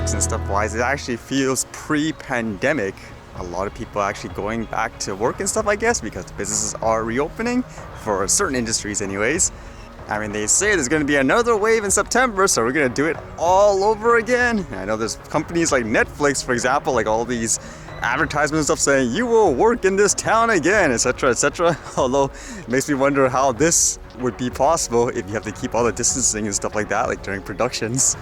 products and stuff wise, it actually feels pre-pandemic. A lot of people actually going back to work and stuff, I guess, because businesses are reopening for certain industries anyways. I mean, they say there's going to be another wave in September, so we're going to do it all over again. I know there's companies like Netflix, for example, like all these advertisements and stuff saying you will work in this town again, etc., etc. Although it makes me wonder how this would be possible if you have to keep all the distancing and stuff like that, like during productions.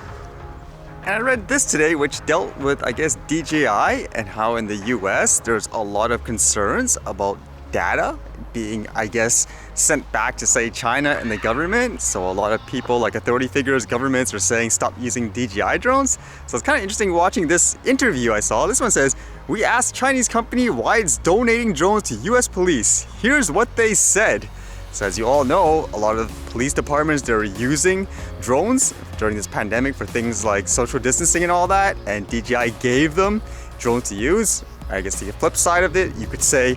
And I read this today, which dealt with, I guess, DJI and how in the US there's a lot of concerns about data being, I guess, sent back to, say, China and the government. So a lot of people, like authority figures, governments, are saying stop using DJI drones. So it's kind of interesting watching this interview I saw. This one says, we asked Chinese company why it's donating drones to US police. Here's what they said. So as you all know, a lot of police departments, they're using drones during this pandemic for things like social distancing and all that, and DJI gave them drones to use. I guess the flip side of it, you could say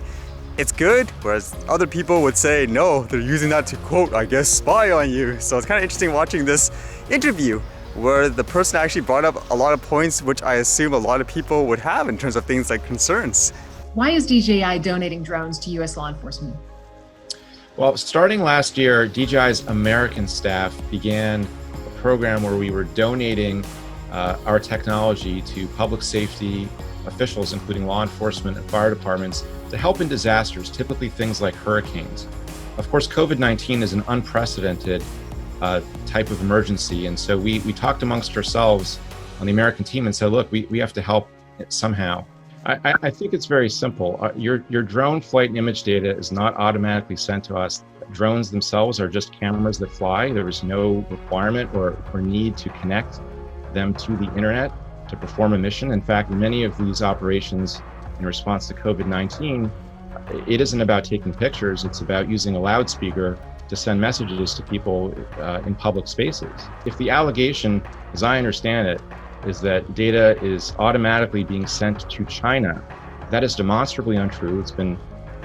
it's good, whereas other people would say no, they're using that to, quote, I guess, spy on you. So it's kind of interesting watching this interview where the person actually brought up a lot of points which I assume a lot of people would have in terms of things like concerns. Why is DJI donating drones to US law enforcement? Well, starting last year, DJI's American staff began a program where we were donating our technology to public safety officials, including law enforcement and fire departments, to help in disasters, typically things like hurricanes. Of course, COVID-19 is an unprecedented type of emergency. And so we talked amongst ourselves on the American team and said, look, we have to help somehow. I think it's very simple. Your drone flight and image data is not automatically sent to us. Drones themselves are just cameras that fly. There is no requirement or need to connect them to the internet to perform a mission. In fact, many of these operations in response to COVID-19, it isn't about taking pictures, it's about using a loudspeaker to send messages to people in public spaces. If the allegation, as I understand it, is that data is automatically being sent to China, that is demonstrably untrue. It's been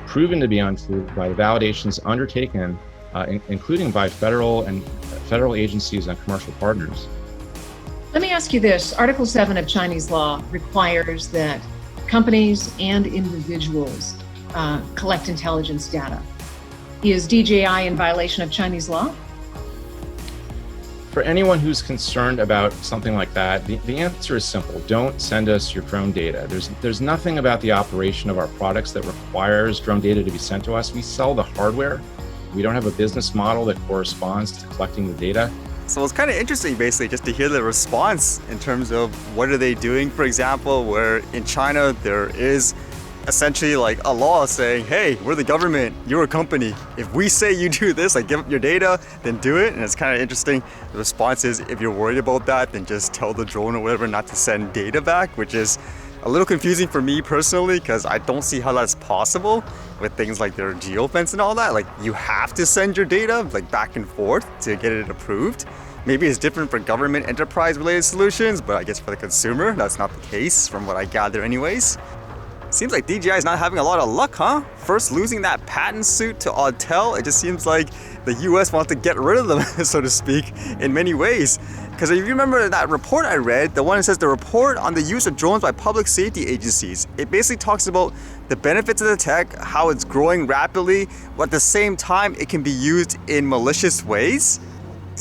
proven to be untrue by the validations undertaken, including by federal agencies and commercial partners. Let me ask you this. Article 7 of Chinese law requires that companies and individuals collect intelligence data. Is DJI in violation of Chinese law? For anyone who's concerned about something like that, the answer is simple. Don't send us your drone data. There's nothing about the operation of our products that requires drone data to be sent to us. We sell the hardware. We don't have a business model that corresponds to collecting the data. So it's kind of interesting, basically, just to hear the response in terms of what are they doing, for example, where in China there is essentially like a law saying, hey, we're the government, you're a company. If we say you do this, like give up your data, then do it. And it's kind of interesting. The response is, if you're worried about that, then just tell the drone or whatever not to send data back, which is a little confusing for me personally, because I don't see how that's possible with things like their Geofence and all that. Like you have to send your data like back and forth to get it approved. Maybe it's different for government enterprise related solutions, but I guess for the consumer, that's not the case from what I gather anyways. Seems like DJI is not having a lot of luck, huh? First losing that patent suit to Autel, it just seems like the US wants to get rid of them, so to speak, in many ways. Because if you remember that report I read, the one that says the report on the use of drones by public safety agencies, it basically talks about the benefits of the tech, how it's growing rapidly, but at the same time it can be used in malicious ways.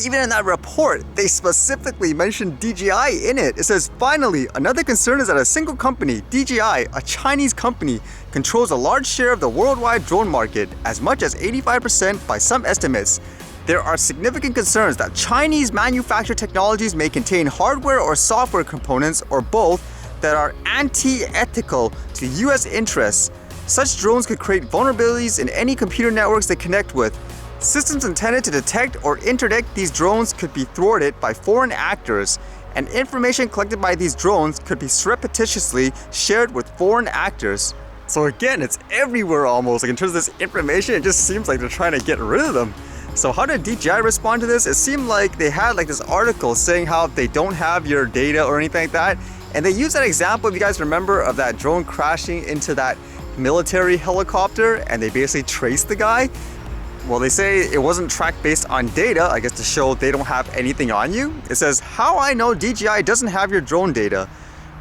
Even in that report, they specifically mentioned DJI in it. It says, finally, another concern is that a single company, DJI, a Chinese company, controls a large share of the worldwide drone market, as much as 85% by some estimates. There are significant concerns that Chinese manufactured technologies may contain hardware or software components, or both, that are anti-ethical to US interests. Such drones could create vulnerabilities in any computer networks they connect with. Systems intended to detect or interdict these drones could be thwarted by foreign actors, and information collected by these drones could be surreptitiously shared with foreign actors. So again, it's everywhere almost. Like in terms of this information, it just seems like they're trying to get rid of them. So how did DJI respond to this? It seemed like they had like this article saying how they don't have your data or anything like that. And they used that example, if you guys remember, of that drone crashing into that military helicopter, and they basically traced the guy. Well, they say it wasn't tracked based on data, I guess to show they don't have anything on you. It says, how I know DJI doesn't have your drone data.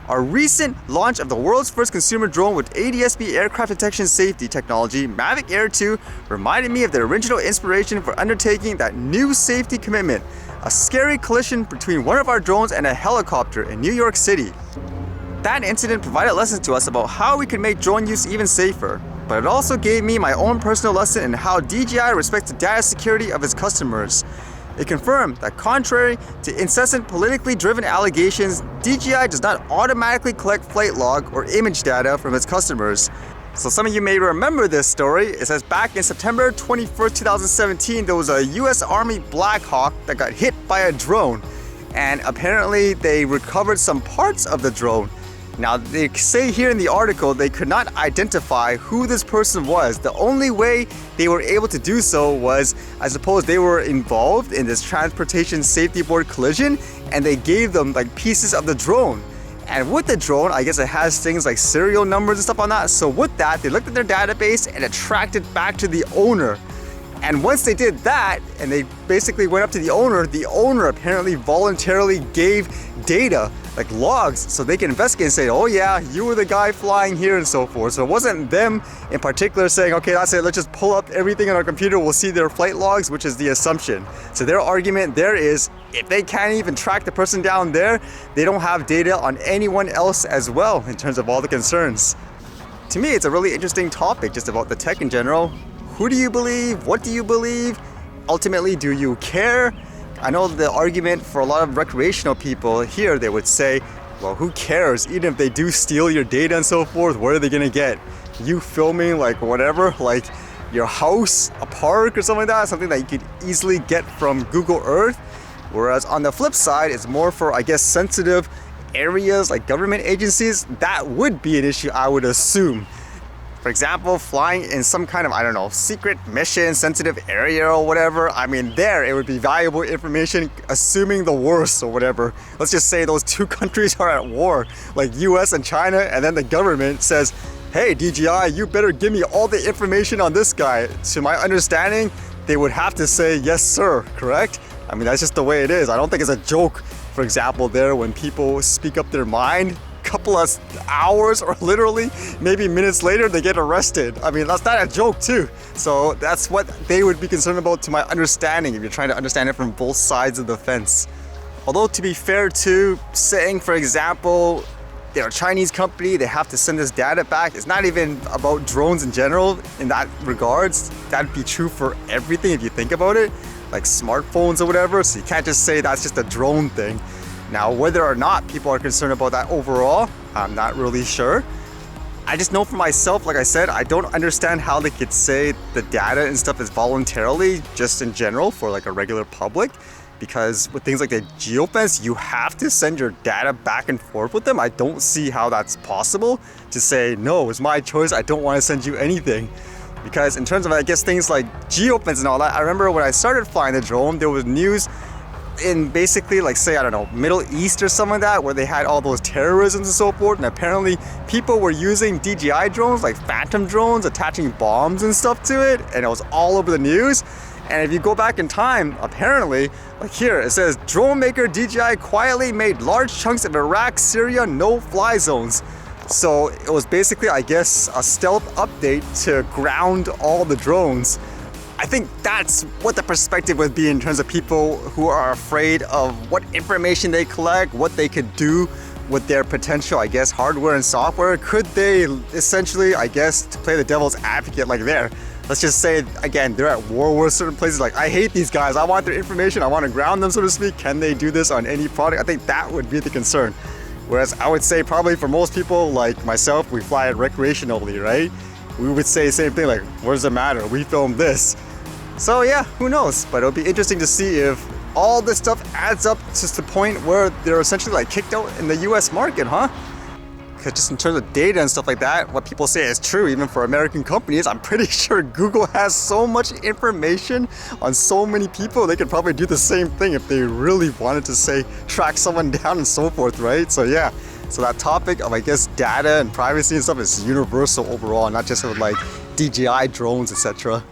Our recent launch of the world's first consumer drone with ADS-B aircraft detection safety technology, Mavic Air 2, reminded me of the original inspiration for undertaking that new safety commitment, a scary collision between one of our drones and a helicopter in New York City. That incident provided lessons to us about how we can make drone use even safer. But it also gave me my own personal lesson in how DJI respects the data security of its customers. It confirmed that contrary to incessant politically driven allegations, DJI does not automatically collect flight log or image data from its customers. So some of you may remember this story. It says back in September 21st, 2017, there was a US Army Black Hawk that got hit by a drone. And apparently they recovered some parts of the drone. Now, they say here in the article they could not identify who this person was. The only way they were able to do so was, I suppose, they were involved in this Transportation Safety Board collision, and they gave them like pieces of the drone. And with the drone, I guess it has things like serial numbers and stuff on that. So with that, they looked at their database and it tracked it back to the owner. And once they did that, and they basically went up to the owner apparently voluntarily gave data, like logs, so they can investigate and say, oh yeah, you were the guy flying here and so forth. So it wasn't them in particular saying, okay, that's it, let's just pull up everything on our computer, we'll see their flight logs, which is the assumption. So their argument there is, if they can't even track the person down there, they don't have data on anyone else as well in terms of all the concerns. To me, it's a really interesting topic just about the tech in general. Who do you believe? What do you believe? Ultimately, do you care? I know the argument for a lot of recreational people here, they would say, well, who cares? Even if they do steal your data and so forth, what are they gonna get? You filming like whatever, like your house, a park or something like that, something that you could easily get from Google Earth. Whereas on the flip side, it's more for, I guess, sensitive areas like government agencies. That would be an issue, I would assume. For example, flying in some kind of, I don't know, secret mission, sensitive area or whatever. I mean, there it would be valuable information, assuming the worst or whatever. Let's just say those two countries are at war, like US and China, and then the government says, hey, DJI, you better give me all the information on this guy. To my understanding, they would have to say, yes, sir, correct? I mean, that's just the way it is. I don't think it's a joke, for example, there when people speak up their mind. Couple of hours or literally maybe minutes later they get arrested. I mean, that's not a joke too. So that's what they would be concerned about, to my understanding, if you're trying to understand it from both sides of the fence. Although, to be fair too, saying for example they're a Chinese company, they have to send this data back, it's not even about drones in general in that regards. That'd be true for everything if you think about it, like smartphones or whatever. So you can't just say that's just a drone thing. Now, whether or not people are concerned about that overall, I'm not really sure. I just know for myself, like I said, I don't understand how they could say the data and stuff is voluntarily, just in general, for like a regular public. Because with things like the Geofence, you have to send your data back and forth with them. I don't see how that's possible to say, no, it's my choice, I don't want to send you anything. Because in terms of, I guess, things like Geofence and all that, I remember when I started flying the drone, there was news in basically, like, say, I don't know, Middle East or something like that, where they had all those terrorisms and so forth, and apparently people were using DJI drones, like phantom drones, attaching bombs and stuff to it, and it was all over the news. And if you go back in time, apparently, like here, it says, drone maker DJI quietly made large chunks of Iraq, Syria no-fly zones. So it was basically, I guess, a stealth update to ground all the drones. I think that's what the perspective would be in terms of people who are afraid of what information they collect, what they could do with their potential, I guess, hardware and software. Could they essentially, I guess, to play the devil's advocate like there, let's just say, again, they're at war with certain places, like, I hate these guys, I want their information, I want to ground them, so to speak. Can they do this on any product? I think that would be the concern. Whereas I would say probably for most people like myself, we fly it recreationally, right? We would say the same thing, like, what does it matter? We filmed this. So yeah, who knows? But it'll be interesting to see if all this stuff adds up to the point where they're essentially like kicked out in the US market, huh? Because just in terms of data and stuff like that, what people say is true even for American companies. I'm pretty sure Google has so much information on so many people, they could probably do the same thing if they really wanted to, say, track someone down and so forth, right? So yeah, so that topic of, I guess, data and privacy and stuff is universal overall, not just with like DJI drones, etc.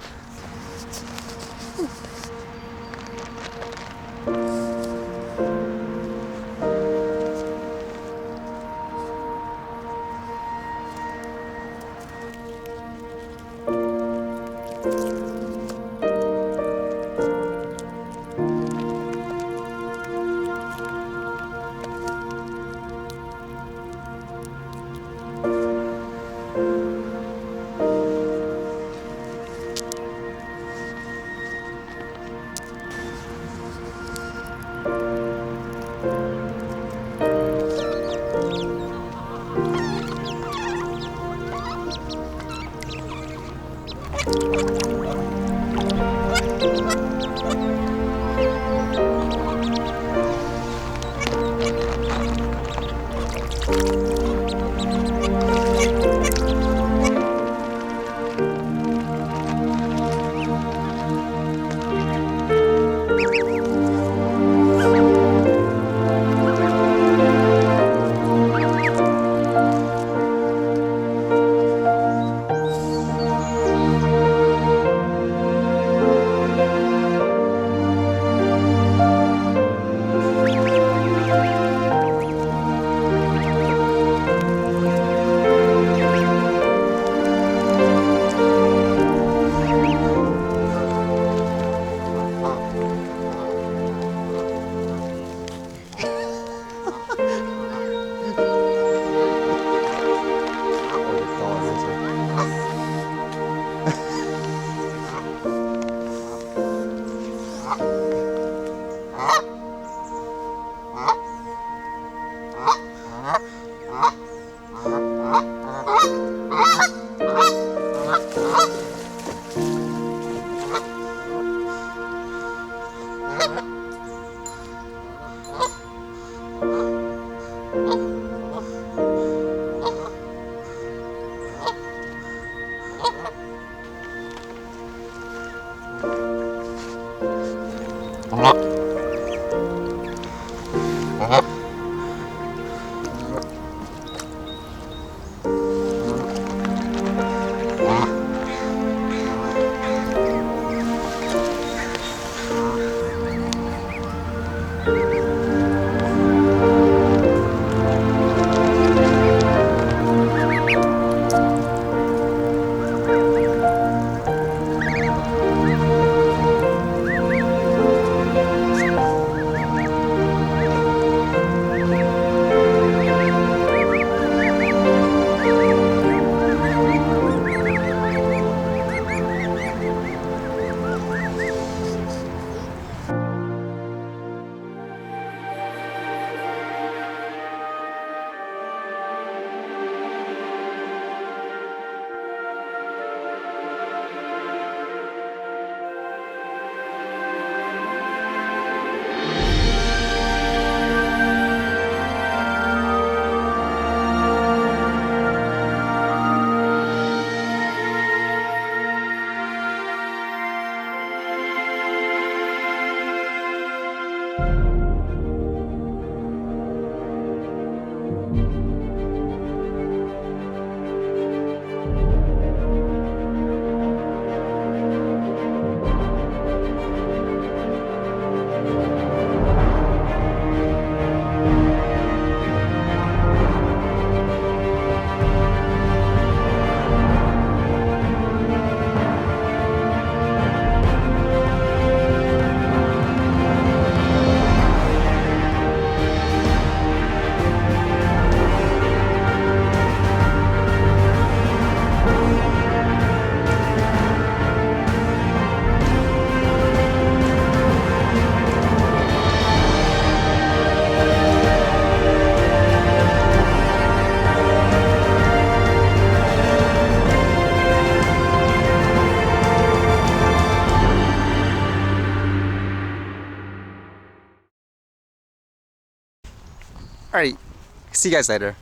All right, see you guys later.